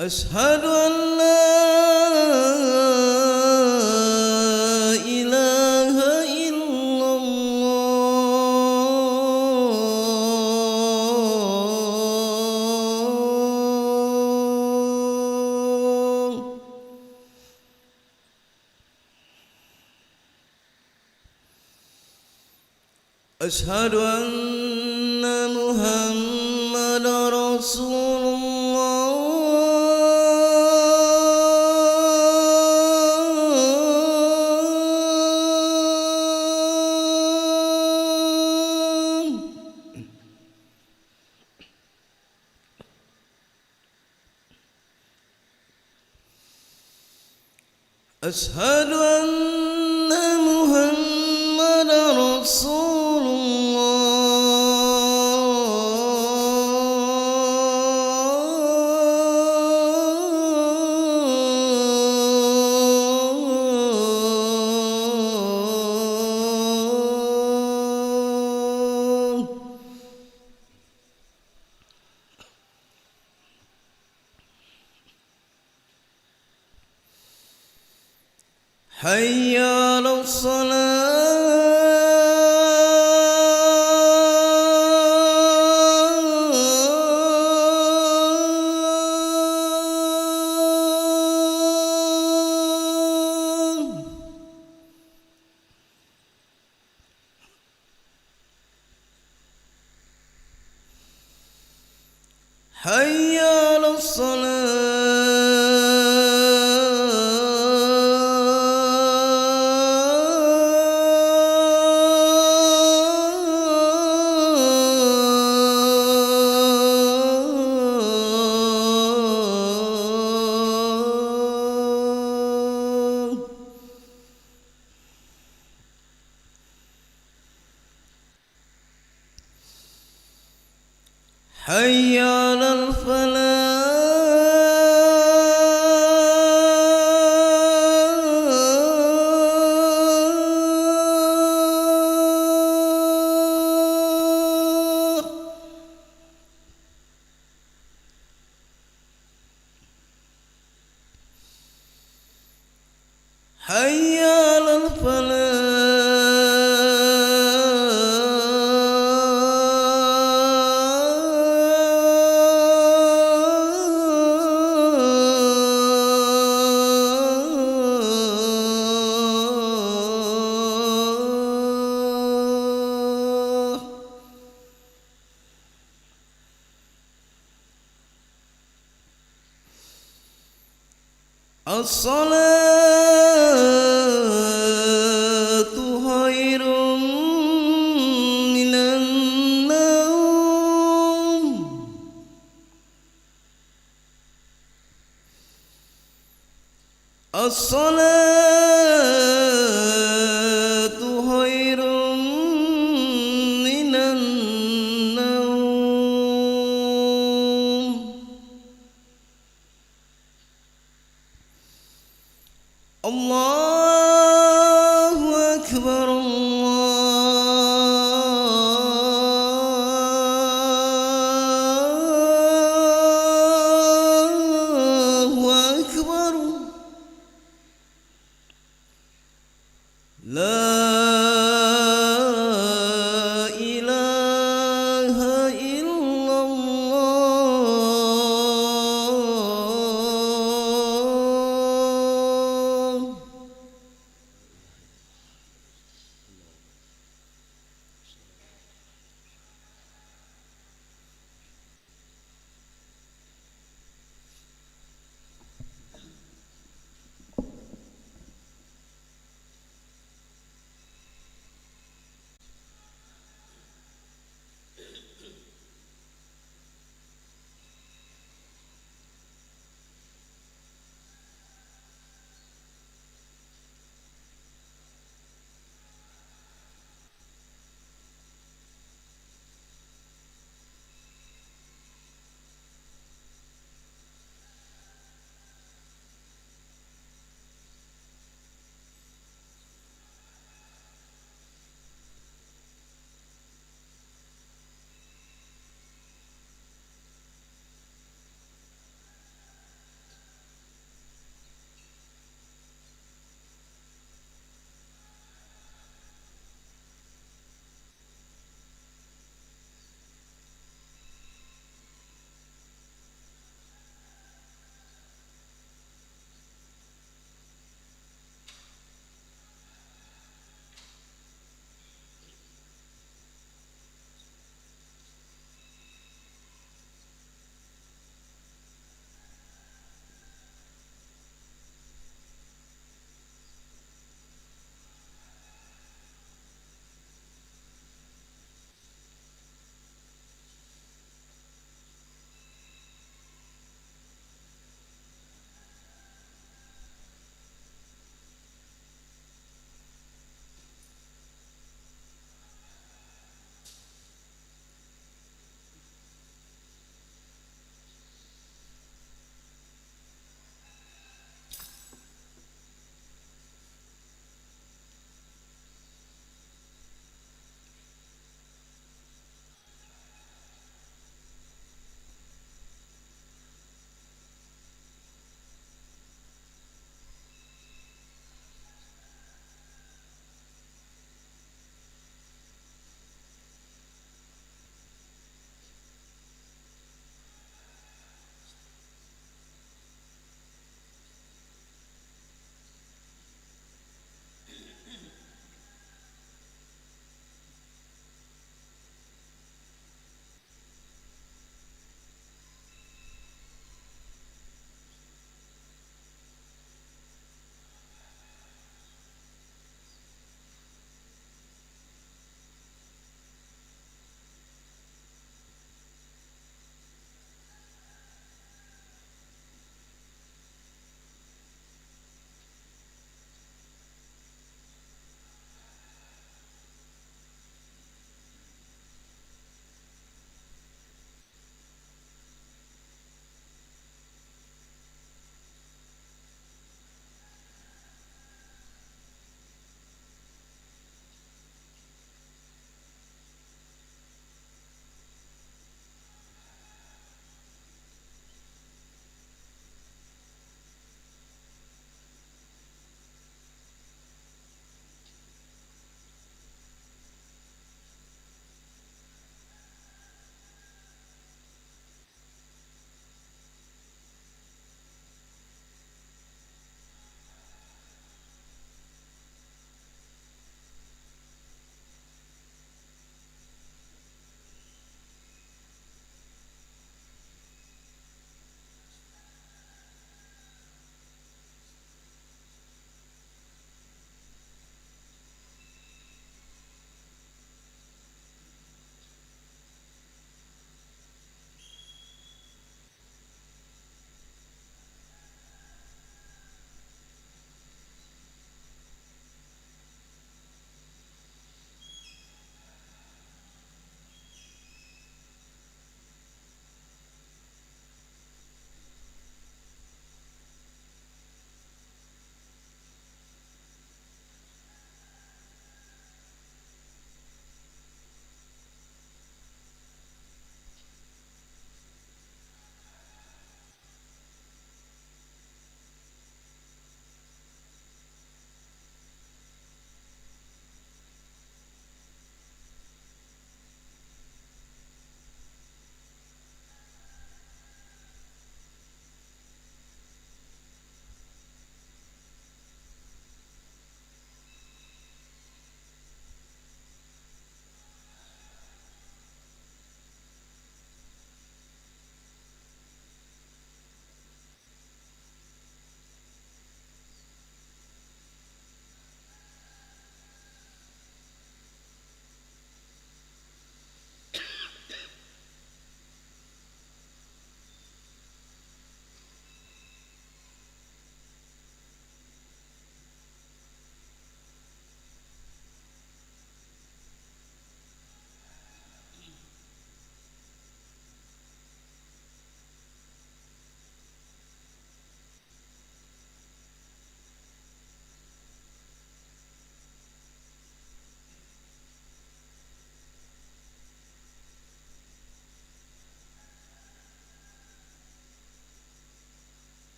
أشهد أن لا إله إلا الله. أشهد أن محمدا رسول الله. أشهد أن محمدا رسول الله. حي على الصلاة. حي على الصلاة. حي على الفلاح. حي على الفلاح. الصلاة خير من النوم. الصلاة خير من النوم. الله أكبر الله أكبر. لا إله إلا الله.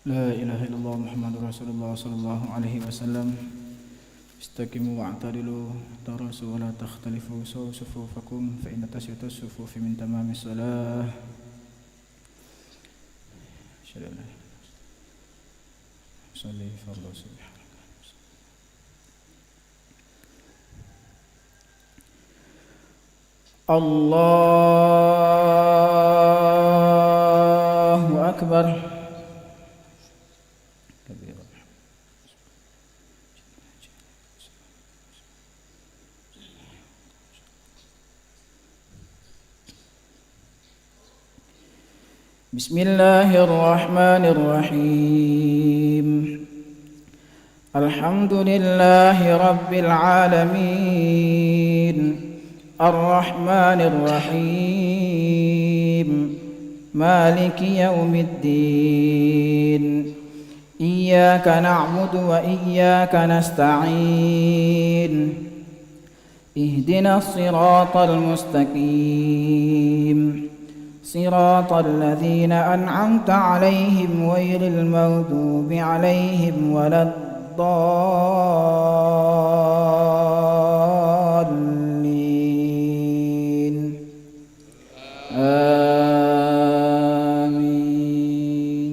لا إله إلا الله محمد رسول الله صلى الله عليه وسلم. استقيموا واعتدلوا تراصوا ولا تختلفوا سووا صفوفكم فإن تسوية الصفوف من تمام الصلاة. أشهد أن لا إله إلا الله صلي فرض سبحانك. الله أكبر. بسم الله الرحمن الرحيم. الحمد لله رب العالمين الرحمن الرحيم مالك يوم الدين. إياك نعبد وإياك نستعين. اهدنا الصراط المستقيم صراط الذين أنعمت عليهم غير المغضوب عليهم ولا الضالين. آمين.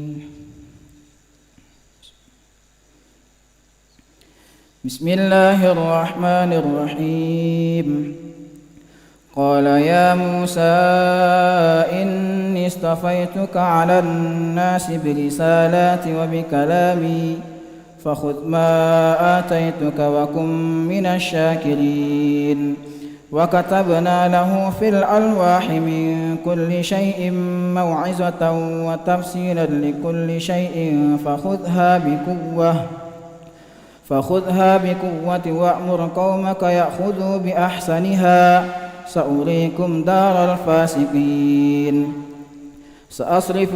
بسم الله الرحمن الرحيم. قال يا موسى إني اصطفيتك على الناس برسالاتي وبكلامي فخذ ما آتيتك وكن من الشاكرين. وكتبنا له في الألواح من كل شيء موعظة وتفصيلا لكل شيء فخذها بقوة وأمر قومك يأخذوا بأحسنها سأريكم دار الفاسقين. سأصرف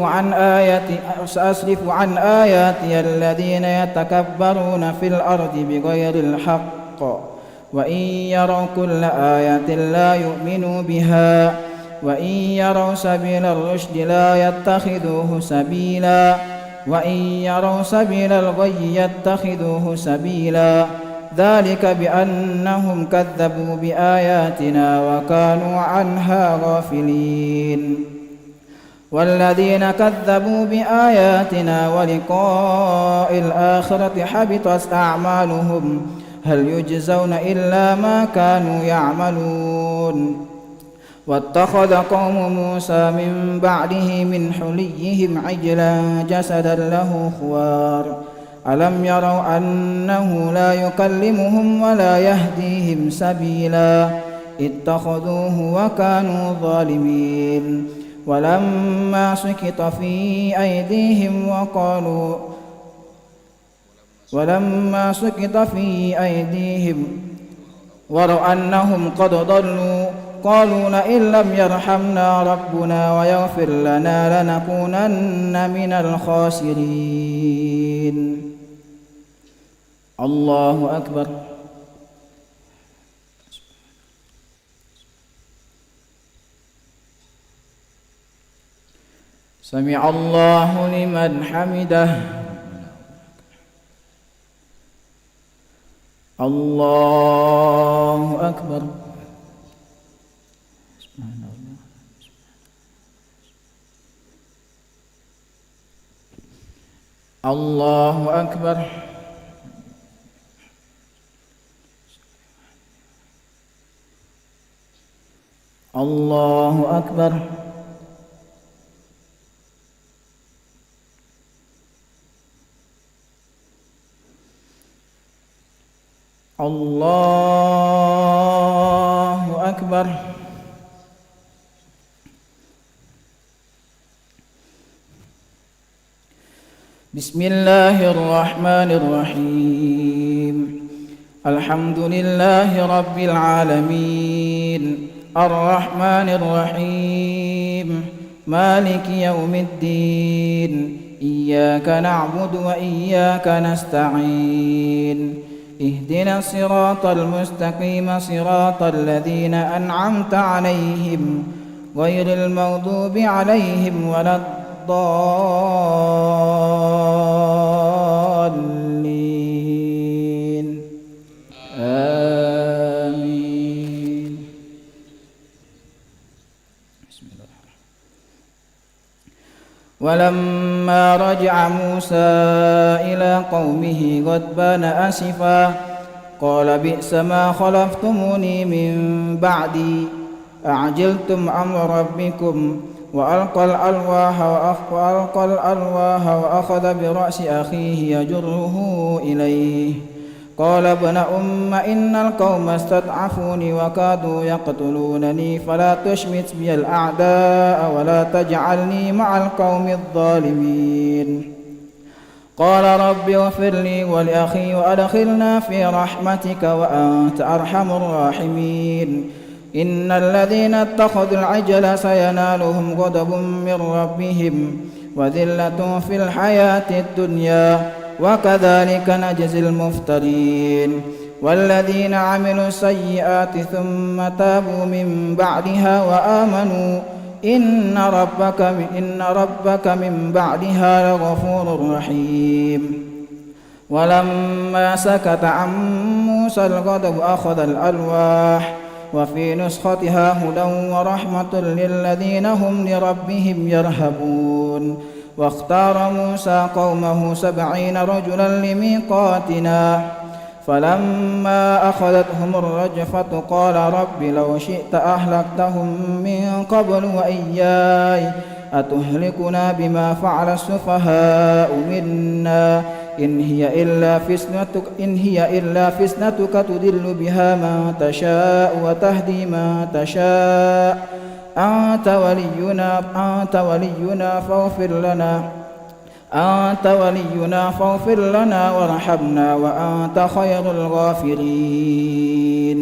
عن آياتي الذين يتكبرون في الأرض بغير الحق وإن يروا كل آية لا يؤمنوا بها وإن يروا سبيل الرشد لا يتخذوه سبيلا وإن يروا سبيل الغي يتخذوه سبيلا. ذلك بأنهم كذبوا بآياتنا وكانوا عنها غافلين. والذين كذبوا بآياتنا ولقاء الآخرة حبطت أعمالهم هل يجزون إلا ما كانوا يعملون. واتخذ قوم موسى من بعده من حليهم عجلا جسدا له خوار ألم يروا أنه لا يكلمهم ولا يهديهم سبيلا اتخذوه وكانوا ظالمين. ولما سكت في أيديهم ورأوا أنهم قد ضلوا قالوا لئن لم يرحمنا ربنا ويغفر لنا لنكونن من الخاسرين. الله أكبر. سمع الله لمن حمده. الله أكبر. الله أكبر. الله أكبر. الله أكبر. بسم الله الرحمن الرحيم. الحمد لله رب العالمين الرحمن الرحيم مالك يوم الدين. إياك نعبد وإياك نستعين. اهدنا الصراط المستقيم صراط الذين أنعمت عليهم غير المغضوب عليهم ولا الضالين آمين. بسم الله. ولما رجع موسى إلى قومه غضبان آسفا قال بئس ما خلفتموني من بعدي أعجلتم أمر ربكم وألقى الألواح وأخذ برأس أخيه يجره إليه قال ابن أم إن القوم استضعفوني وكادوا يقتلونني فلا تشمت بي الأعداء ولا تجعلني مع القوم الظالمين. قال رب اغفر لي ولأخي وأدخلنا في رحمتك وأنت أرحم الراحمين. إن الذين اتخذوا العجل سينالهم غضب من ربهم وذلة في الحياة الدنيا وكذلك نجزي المفترين. والذين عملوا السيئات ثم تابوا من بعدها وآمنوا إن ربك من بعدها لغفور رحيم. ولما سكت عن موسى الغضب أخذ الألواح وفي نسختها هدى ورحمة للذين هم لربهم يرهبون. واختار موسى قومه 70 رجلا لميقاتنا فلما أخذتهم الرجفة قال رب لو شئت أهلكتهم من قبل وإياي أتهلكنا بما فعل السفهاء منا إن هي إلا فتنتك تضل بها من تشاء وتهدي من تشاء أنت ولينا فاغفر لنا وارحمنا وأنت خير الغافرين.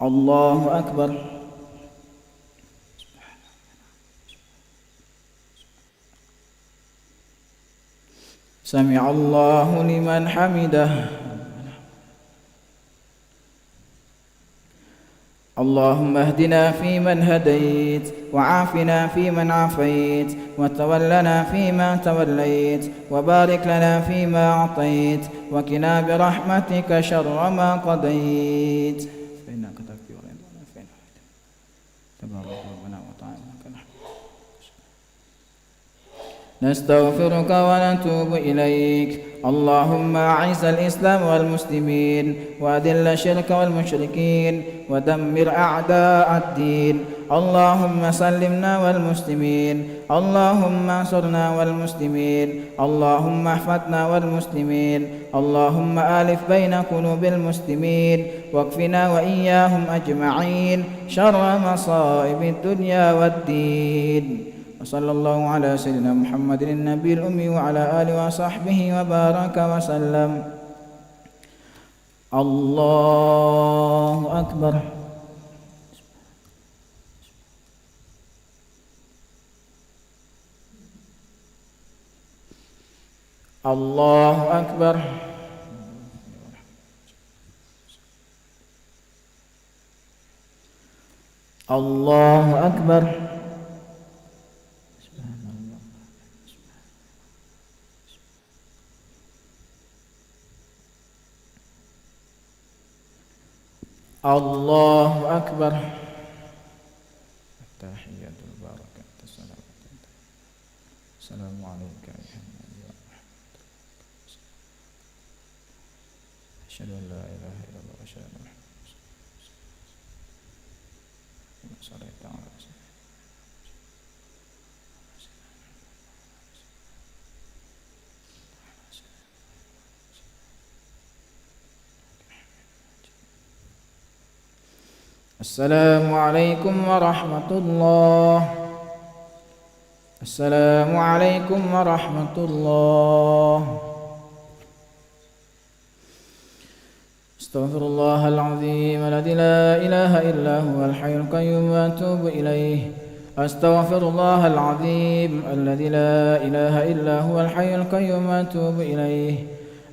الله أكبر. سمع الله لمن حمده. اللهم اهدنا فيمن هديت وعافنا فيمن عافيت وتولنا فيما توليت وبارك لنا فيما أعطيت وقنا برحمتك شر ما قضيت فإنك تقضي ولا يقضى عليك تبارك ربنا وتعالى. نستغفرك ونتوب إليك. اللهم أعز الإسلام والمسلمين وأذل الشرك والمشركين ودمر أعداء الدين. اللهم سلمنا والمسلمين. اللهم انصرنا والمسلمين. اللهم احفظنا والمسلمين. اللهم آلف بين قلوب المسلمين واكفنا وإياهم أجمعين شر مصائب الدنيا والدين. وصلى الله على سيدنا محمد النبي الأمي وعلى آله وصحبه وبارك وسلم. الله أكبر. الله أكبر. الله أكبر. الله أكبر. التحيات البركة السلام عليك أيها النبي أشهد أن لا إله إلا الله وأشهد أن محمدا رسول الله. السلام عليكم ورحمة الله. السلام عليكم ورحمة الله. استغفر الله العظيم الذي لا إله إلا هو الحي القيوم وأتوب إليه. أستغفر الله العظيم الذي لا إله إلا هو الحي القيوم وأتوب إليه.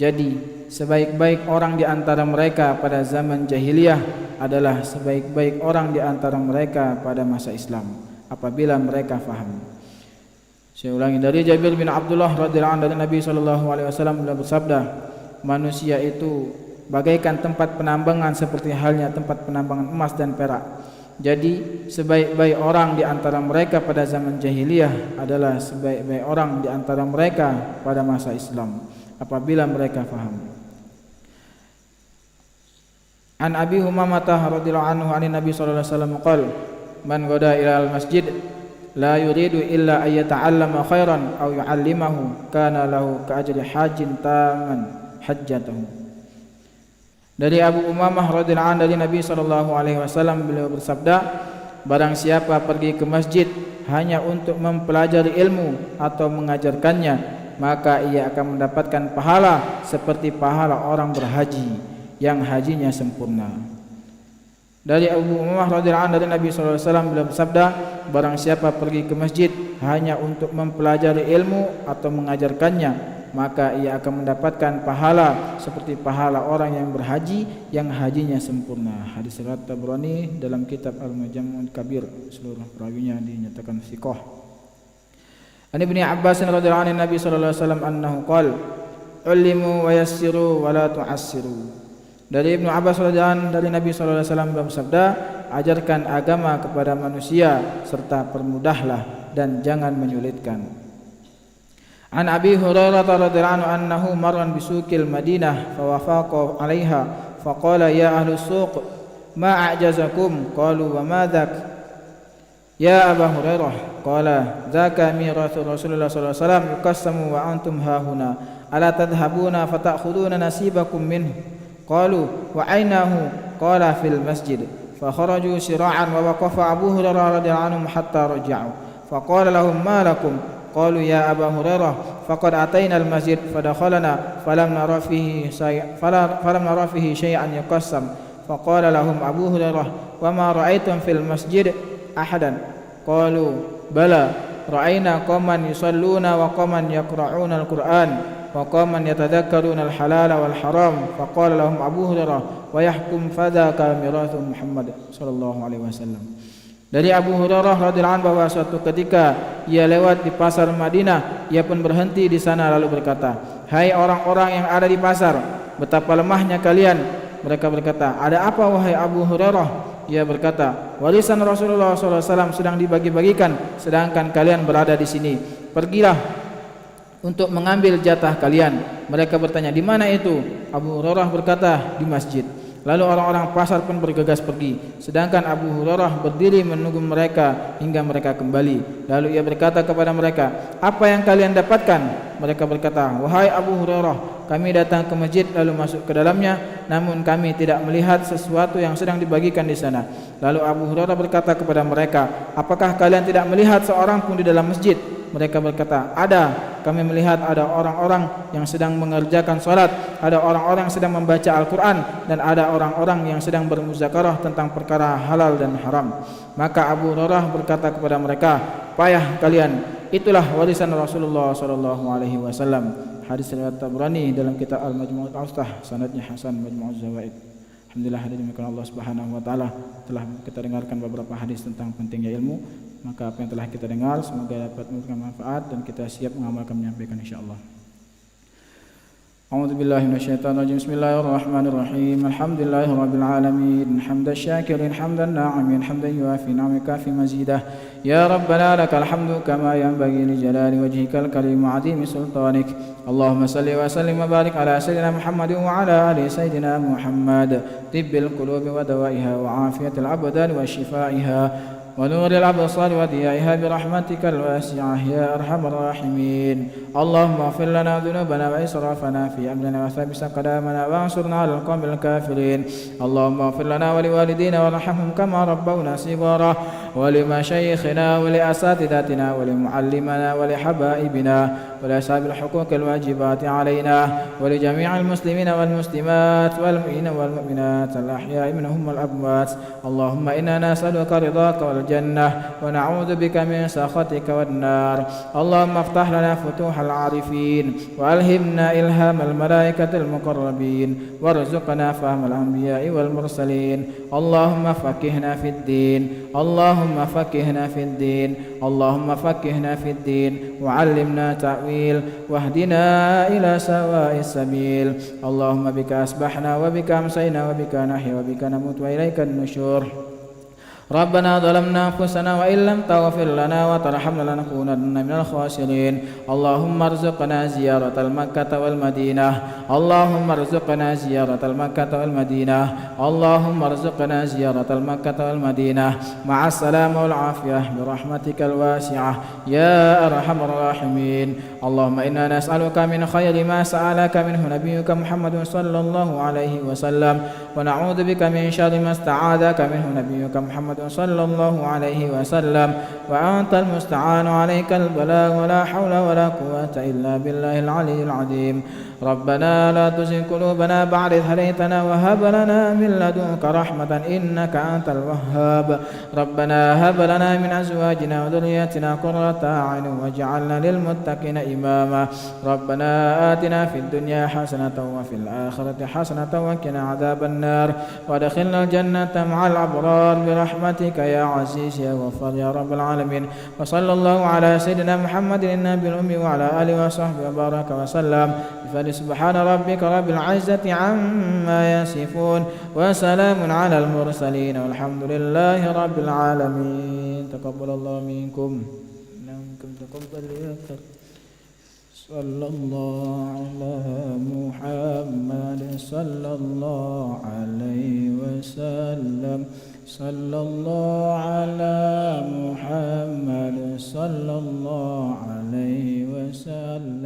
Jadi sebaik-baik orang di antara mereka pada zaman jahiliyah adalah sebaik-baik orang di antara mereka pada masa Islam apabila mereka faham. Saya ulangi, dari Jabir bin Abdullah radhiyallahu anhu dari Nabi SAW beliau bersabda, manusia itu bagaikan tempat penambangan seperti halnya tempat penambangan emas dan perak. Jadi sebaik-baik orang di antara mereka pada zaman jahiliyah adalah sebaik-baik orang di antara mereka pada masa Islam apabila mereka faham. An Abi Umamah radhiyallahu anhu an Nabi sallallahu alaihi wasallam qala man ghada ila al-masjid la yuridu illa ay yata'allama khairan aw yu'allimahu kana lahu ka ajri hajjin taman hajjatahu. Dari Abu Umamah radhiyallahu anhu dari Nabi sallallahu alaihi wasallam beliau bersabda, barang siapa pergi ke masjid hanya untuk mempelajari ilmu atau mengajarkannya, maka ia akan mendapatkan pahala seperti pahala orang berhaji yang hajinya sempurna. Dari Abu Umamah radhiyallahu anhu dari Nabi sallallahu alaihi wasallam beliau bersabda, barang siapa pergi ke masjid hanya untuk mempelajari ilmu atau mengajarkannya, maka ia akan mendapatkan pahala seperti pahala orang yang berhaji yang hajinya sempurna. Hadis riwayat Tabrani dalam kitab Al-Mujam' Kabir, seluruh perawinya dinyatakan thiqah. An Ibnu Abbas radhiyallahu anhu Nabi sallallahu alaihi wasallam annahu qala ulimu wa yassiru wa la tu'assiru. Dari Ibnu Abbas radhiyallahu anhu dari Nabi sallallahu alaihi wasallam bersabda, ajarkan agama kepada manusia serta permudahlah dan jangan menyulitkan. An Abi Hurairah radhiyallahu anhu annahu marran bisuqil Madinah fa wafaqa 'alaiha fa qala ya ahli suq ma a'jazakum qalu wa ma dhak ya Abu Hurairah qala dzaka mirathu Rasulullah sallallahu alaihi wasallam yuqassamu wa antum hahuna ala tadhhabuna fata'khuduna nasibakum minhu qalu wa ainahu qala fil masjid fa kharaju sira'an wa waqafa Abu Hurairah radhiyallahu anhu hatta raja'u fa qala lahum ma lakum qalu ya Aba Hurairah faqad ataina al-masjid fadakhalna falam nara fihi shay'an yuqassam faqala lahum Abu Hurairah wa ma ra'aytum fil masjid ahadan qalu bala ra'ayna qauman yusalluna wa qauman yaqra'una al-Qur'an wa qauman yatadhakkaruna al-halala wal haram faqala lahum Abu Hurairah wa yahkum fadhaka mirathu Muhammad sallallahu alaihi wasallam. Dari Abu Hurairah radhiyallahu anhu bahwa suatu ketika ia lewat di pasar Madinah, ia pun berhenti di sana lalu berkata, "Hai orang-orang yang ada di pasar, betapa lemahnya kalian." Mereka berkata, "Ada apa wahai Abu Hurairah?" Ia berkata, "Warisan Rasulullah SAW sedang dibagi-bagikan, sedangkan kalian berada di sini. Pergilah untuk mengambil jatah kalian." Mereka bertanya, "Di mana itu?" Abu Hurairah berkata, "Di masjid." Lalu orang-orang pasar pun bergegas pergi, sedangkan Abu Hurairah berdiri menunggu mereka hingga mereka kembali. Lalu ia berkata kepada mereka, "Apa yang kalian dapatkan?" Mereka berkata, "Wahai Abu Hurairah, kami datang ke masjid lalu masuk ke dalamnya, namun kami tidak melihat sesuatu yang sedang dibagikan di sana." Lalu Abu Hurairah berkata kepada mereka, "Apakah kalian tidak melihat seorang pun di dalam masjid?" Mereka berkata, "Ada. Kami melihat ada orang-orang yang sedang mengerjakan salat, ada orang-orang yang sedang membaca Al-Quran, dan ada orang-orang yang sedang bermuzakarah tentang perkara halal dan haram." Maka Abu Hurairah berkata kepada mereka, "Payah kalian, itulah warisan Rasulullah SAW." Hadis riwayat Tabrani dalam kitab Al-Majmu' al-Awsatah, sanadnya hasan, Majmu' az-Zawaid. Alhamdulillah, hadirin Allah Subhanahu wa taala, telah kita dengarkan beberapa hadis tentang pentingnya ilmu. Maka apa yang telah kita dengar semoga dapat memberikan manfaat dan kita siap mengamalkan menyampaikan insyaallah. A'udzu billahi minasyaitonir rajim. Bismillahirrahmanirrahim. Alhamdulillahirabbil alamin. Hamdan syakirin, hamdan na'imin, hamdan yuafi ni'amaka fi mazidah. Ya Rabbana lakal hamdu kama yanbaghi li jalali wajhikal karim wa 'azimi sultanik. Allahumma salli wa sallim wa barik ala sayyidina Muhammadin wa ala ali sayyidina Muhammad. Tibbil qulubi wa dawaiha wa 'afiyatil abdan wa shifaiha ونور الأبصار وضيائها برحمتك الواسعة يا أرحم الراحمين. اللهم اغفر لنا ذنوبنا وإسرافنا في أمرنا وثبت أقدامنا وانصرنا على القوم الكافرين. اللهم اغفر لنا ولوالدينا وارحمهم كما ربونا صغارا ولمشايخنا ولأساتذتنا ولمعلمنا ولحبائبنا ولأصحاب الحقوق الواجبات علينا ولجميع المسلمين والمسلمات والمؤمنين والمؤمنات الأحياء منهم والأموات. اللهم إنا نسألك رضاك والجنة ونعوذ بك من سخطك والنار. اللهم افتح لنا فتوح العارفين وألهمنا إلهام الملائكة المقربين وارزقنا فهم الأنبياء والمرسلين. اللهم فقهنا في الدين، اللهم فقهنا في الدين، اللهم فقهنا في الدين وعلمنا تأويل واهدنا إلى سواء السبيل. اللهم بك أصبحنا وبك أمسينا وبك نحيا وبك نموت وإليك النشور. ربنا ظلمنا أنفسنا وإن لم تغفر لنا وترحمنا لنكونن من الخاسرين. اللهم ارزقنا زيارة المكة والمدينة، اللهم ارزقنا زيارة المكة والمدينة، اللهم ارزقنا زيارة المكة والمدينة مع السلامة والعافية برحمتك الواسعة يا أرحم الراحمين. اللهم إنا نسألك من خير ما سألك منه نبيك محمد صلى الله عليه وسلم ونعوذ بك من شر ما استعاذك منه نبيك محمد صلى الله عليه وسلم وأنت المستعان عليك البلاغ ولا حول ولا قوة إلا بالله العلي العظيم. ربنا لا تزغ قلوبنا بعد إذ هديتنا وهب لنا من لدنك رحمة إنك أنت الوهاب. ربنا هب لنا من أزواجنا وذرياتنا قرة أعين واجعلنا للمتقين إماما. ربنا آتنا في الدنيا حسنة وفي الآخرة حسنة وقنا عذاب النار وادخلنا الجنة مع الأبرار برحمتك يا عزيز يا غفار يا رب العالمين. وصلى الله على سيدنا محمد النبي الأمي وعلى آله وصحبه وبارك وسلم. سبحان ربك رب العزة عما يصفون وسلام على المرسلين والحمد لله رب العالمين. تقبل الله منكم تقبل يا كريم. صلى الله على محمد صلى الله عليه وسلم. صلى الله على محمد صلى الله عليه وسلم.